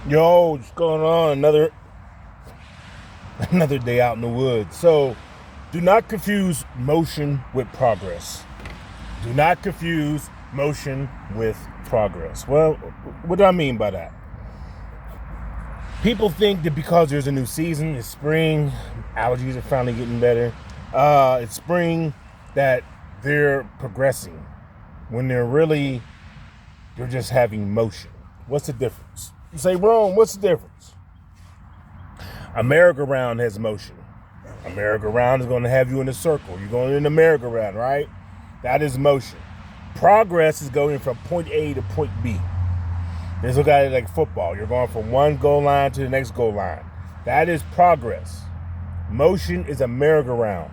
Yo, what's going on? Another day out in the woods. So, do not confuse motion with progress. Do not confuse motion with progress. Well, what do I mean by that? People think that because there's a new season, it's spring, allergies are finally getting better. It's spring, that they're progressing when they're just having motion. What's the difference? You say, Rome, what's the difference? A merry-go-round has motion. A merry-go-round is going to have you in a circle. You're going in a merry-go-round, right? That is motion. Progress is going from point A to point B. Let's look at it like football. You're going from one goal line to the next goal line. That is progress. Motion is a merry-go-round.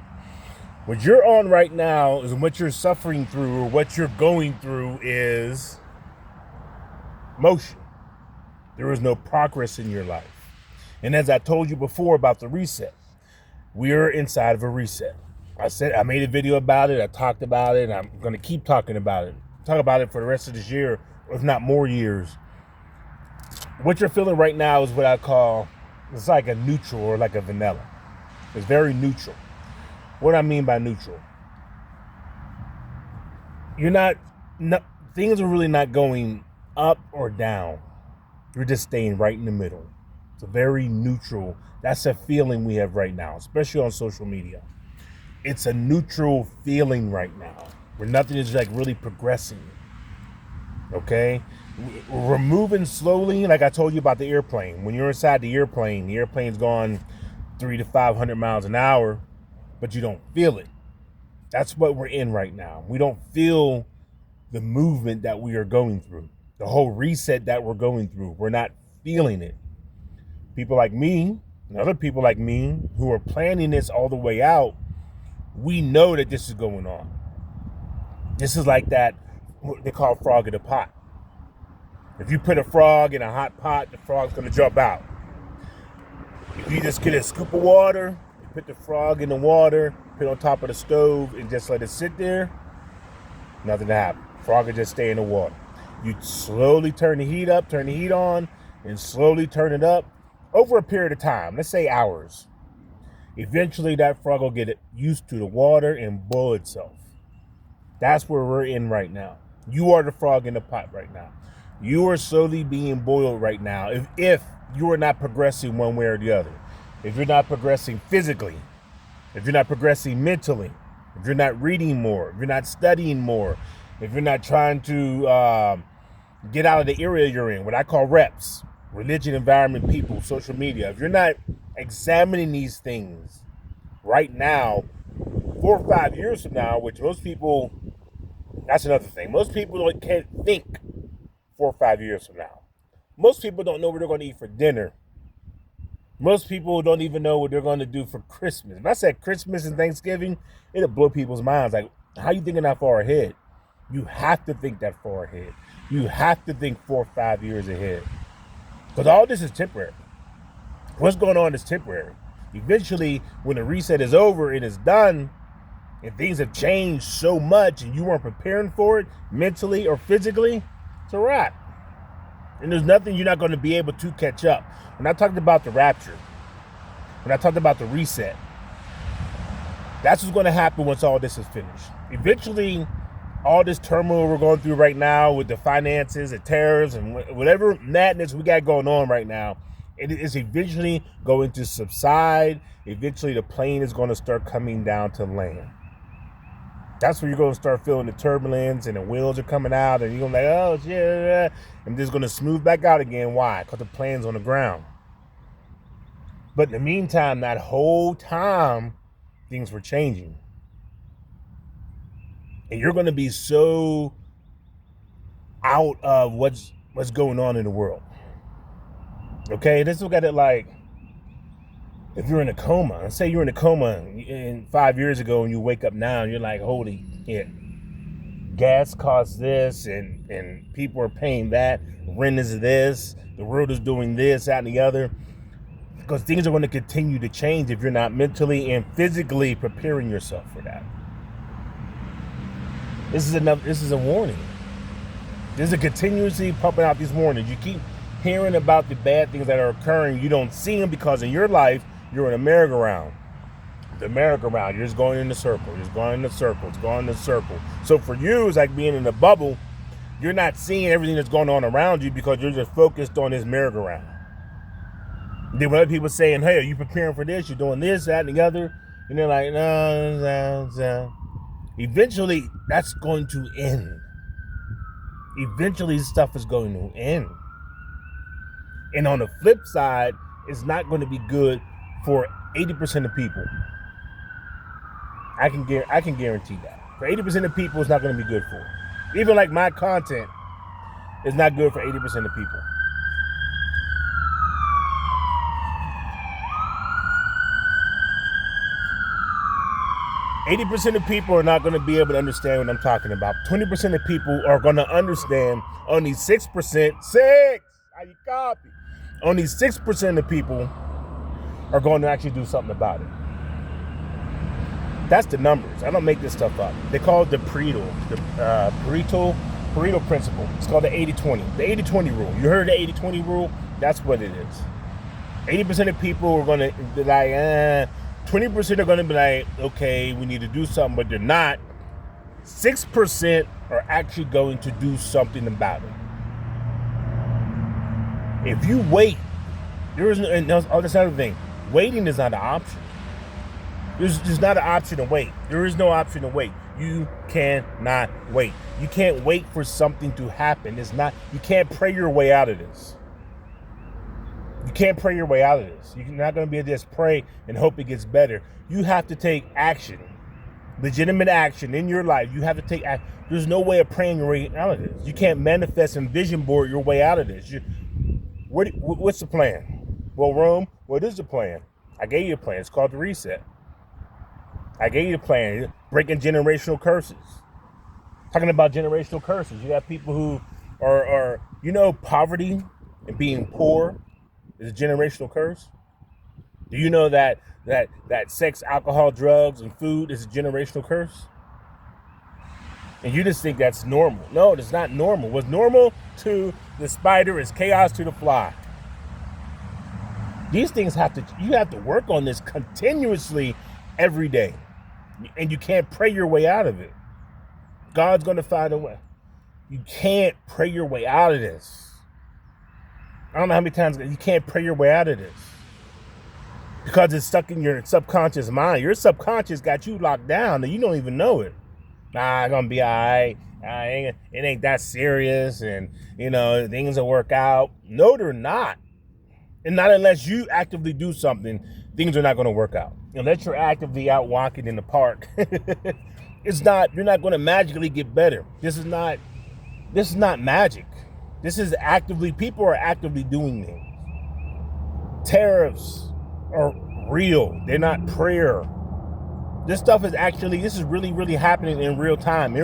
What you're on right now is what you're suffering through, or what you're going through is motion. There is no progress in your life. And as I told you before about the reset, we are inside of a reset. I made a video about it. I talked about it. And I'm going to keep talking about it. Talk about it for the rest of this year, if not more years. What you're feeling right now is what I call, it's like a neutral or like a vanilla. It's very neutral. What do I mean by neutral? Things are really not going up or down. You're just staying right in the middle. It's a very neutral, that's a feeling we have right now, especially on social media. It's a neutral feeling right now, where nothing is like really progressing. Okay? We're moving slowly, like I told you about the airplane. When you're inside the airplane's going 300 to 500 miles an hour, but you don't feel it. That's what we're in right now. We don't feel the movement that we are going through. The whole reset that we're going through, we're not feeling it. People like me and other people like me who are planning this all the way out, we know that this is going on. This is like that, what they call frog in a pot. If you put a frog in a hot pot, the frog's going to jump out. If you just get a scoop of water, you put the frog in the water, put it on top of the stove, and just let it sit there, nothing to happen. Frog will just stay in the water. You slowly turn the heat up, turn the heat on, and slowly turn it up over a period of time, let's say hours. Eventually, that frog will get used to the water and boil itself. That's where we're in right now. You are the frog in the pot right now. You are slowly being boiled right now. If you are not progressing one way or the other, if you're not progressing physically, if you're not progressing mentally, if you're not reading more, if you're not studying more, if you're not trying to get out of the area you're in, what I call reps, religion, environment, people, social media. If you're not examining these things right now, 4 or 5 years from now, which most people, that's another thing. Most people can't think 4 or 5 years from now. Most people don't know what they're going to eat for dinner. Most people don't even know what they're going to do for Christmas. If I said Christmas and Thanksgiving, it'll blow people's minds. Like, how are you thinking that far ahead? You have to think that far ahead. You have to think 4 or 5 years ahead. Because all this is temporary. What's going on is temporary. Eventually, when the reset is over and it's done, and things have changed so much and you weren't preparing for it mentally or physically, it's a wrap. And there's nothing you're not going to be able to catch up. When I talked about the rapture, when I talked about the reset, that's what's going to happen once all this is finished. Eventually, all this turmoil we're going through right now with the finances, the tariffs, and whatever madness we got going on right now, it is eventually going to subside. Eventually, the plane is going to start coming down to land. That's where you're going to start feeling the turbulence and the wheels are coming out and you're going to be like, oh, yeah. And this is going to smooth back out again. Why? Because the plane's on the ground. But in the meantime, that whole time, things were changing. And you're going to be so out of what's going on in the world. Okay, let's look at it like if you're in a coma. Let's say you're in a coma 5 years ago and you wake up now and you're like, holy shit, gas costs this and people are paying that, rent is this, the world is doing this, that, and the other. Because things are going to continue to change if you're not mentally and physically preparing yourself for that. This is a warning. There's a continuously pumping out these warnings. You keep hearing about the bad things that are occurring. You don't see them because in your life, you're in a merry-go-round. The merry-go-round, you're just going in a circle. You're just going in a circle. It's going in a circle. So for you, it's like being in a bubble. You're not seeing everything that's going on around you because you're just focused on this merry-go-round. Then when other people saying, hey, are you preparing for this? You're doing this, that, and the other. And they're like, no. Eventually, that's going to end. Eventually, stuff is going to end. And on the flip side, it's not going to be good for 80% of people. I can guarantee that. For 80% of people, it's not going to be good for. Even like my content is not good for 80% of people. %80 of people are not going to be able to understand what I'm talking about. 20% of people are going to understand. Only 6%, how you copy? Only 6% of people are going to actually do something about it. That's the numbers. I don't make this stuff up. They call it the Pareto principle. It's called the 80-20. The 80-20 rule. You heard the 80-20 rule? That's what it is. 80% of people are going to be like, 20% are going to be like, okay, we need to do something, but they're not. 6% are actually going to do something about it. If you wait, there is no, and that's another thing. Waiting is not an option. There's not an option to wait. There is no option to wait. You cannot wait. You can't wait for something to happen. You can't pray your way out of this. You can't pray your way out of this. You're not going to be able to just pray and hope it gets better. You have to take action, legitimate action in your life. You have to take action. There's no way of praying your way out of this. You can't manifest and vision board your way out of this. What's the plan? Well, Rome, what is the plan? I gave you a plan. It's called the reset. I gave you a plan. Breaking generational curses. Talking about generational curses. You have people who are poverty and being poor is a generational curse. Do you know that sex, alcohol, drugs, and food is a generational curse? And you just think that's normal. No, it's not normal. What's normal to the spider is chaos to the fly. These things you have to work on this continuously every day. And you can't pray your way out of it. God's going to find a way. You can't pray your way out of this. I don't know how many times you can't pray your way out of this. Because it's stuck in your subconscious mind. Your subconscious got you locked down and you don't even know it. I'm going to be all right. It ain't that serious. And, things will work out. No, they're not. And not unless you actively do something, things are not going to work out. Unless you're actively out walking in the park, you're not going to magically get better. This is not magic. This is people are actively doing things. Tariffs are real. They're not prayer. This is really, really happening in real time.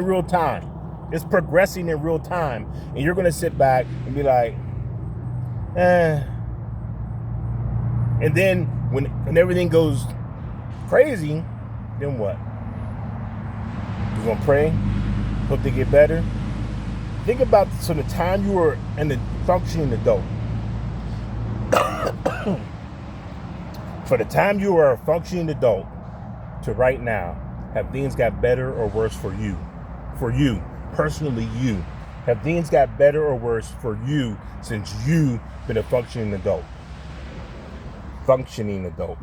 It's progressing in real time. And you're going to sit back and be like, And then when everything goes crazy, then what? You're going to pray? Hope they get better? Think about the time you were a functioning adult. For the time you were a functioning adult to right now, have things got better or worse for you? For you, personally you. Have things got better or worse for you since you've been a functioning adult? Functioning adult.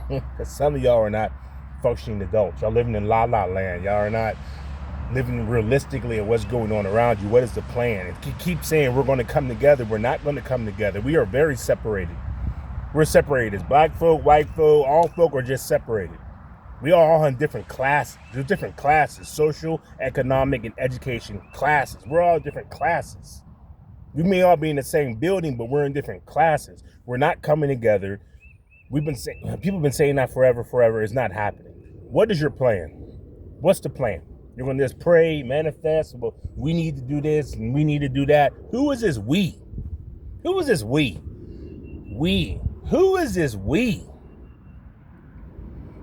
Because some of y'all are not functioning adults. Y'all living in la la land. Y'all are not living realistically at what's going on around you. What is the plan? If you keep saying we're going to come together, we're not going to come together. We are very separated. We're separated. As black folk, white folk, all folk are just separated. We are all in different classes. There's different classes, social, economic, and education classes. We're all different classes. We may all be in the same building, but we're in different classes. We're not coming together. People have been saying that forever. It's not happening. What is your plan? What's the plan? You're going to just pray, manifest. Well, we need to do this and we need to do that. Who is this we? Who is this we? We. Who is this we?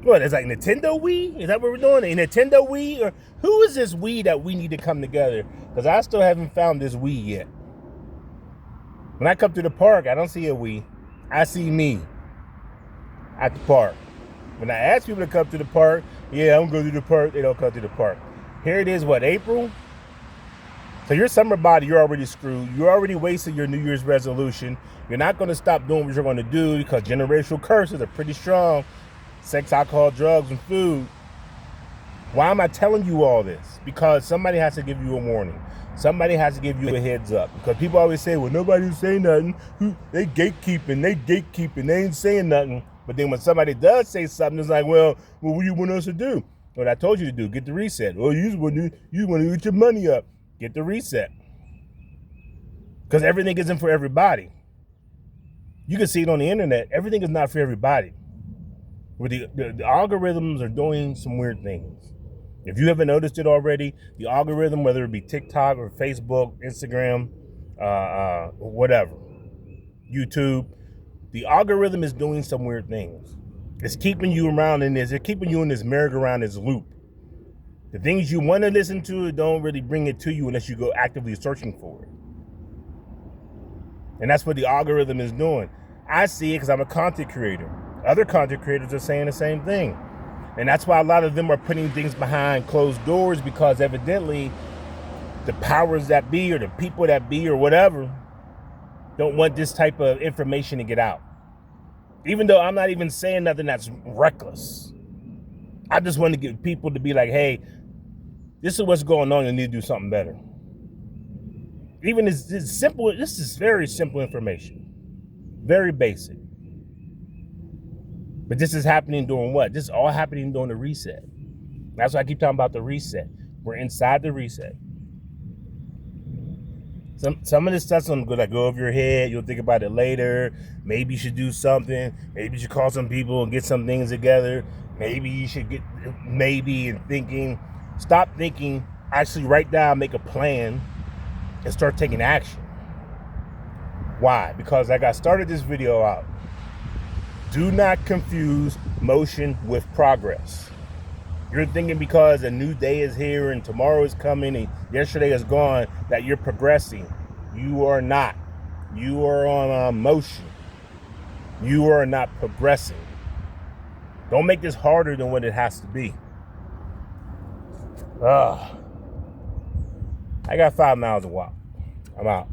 What, it's like Nintendo Wii? Is that what we're doing? A Nintendo Wii? Or who is this we that we need to come together? Because I still haven't found this we yet. When I come to the park, I don't see a we. I see me at the park. When I ask people to come to the park, yeah, I'm going to the park. They don't come to the park. Here it is, what, April? So your summer body, you're already screwed. You're already wasting your New Year's resolution. You're not going to stop doing what you're going to do because generational curses are pretty strong. Sex, alcohol, drugs, and food. Why am I telling you all this? Because somebody has to give you a warning. Somebody has to give you a heads up. Because people always say, well, nobody's saying nothing. They gatekeeping. They ain't saying nothing. But then when somebody does say something, it's like, well, what do you want us to do? What I told you to do, get the reset. Well, you want to get your money up. Get the reset. Because everything isn't for everybody. You can see it on the internet. Everything is not for everybody. Where the algorithms are doing some weird things. If you haven't noticed it already, the algorithm, whether it be TikTok or Facebook, Instagram, whatever, YouTube, the algorithm is doing some weird things. It's keeping you around in this. It's keeping you in this merry-go-round, this loop. The things you want to listen to don't really bring it to you unless you go actively searching for it. And that's what the algorithm is doing. I see it because I'm a content creator. Other content creators are saying the same thing. And that's why a lot of them are putting things behind closed doors, because evidently the powers that be or the people that be or whatever don't want this type of information to get out. Even though I'm not even saying nothing that's reckless. I just want to get people to be like, hey, this is what's going on. You need to do something better. Even this simple, this is very simple information. Very basic. But this is happening during what? This is all happening during the reset. That's why I keep talking about the reset. We're inside the reset. Some of this stuff's gonna go over your head. You'll think about it later. Maybe you should do something. Maybe you should call some people and get some things together. Maybe you should get and thinking. Stop thinking. Actually write down, make a plan, and start taking action. Why? Because like I started this video out. Do not confuse motion with progress. You're thinking because a new day is here and tomorrow is coming and yesterday is gone that you're progressing. You are not. You are on motion. You are not progressing. Don't make this harder than what it has to be. I got 5 miles to walk. I'm out.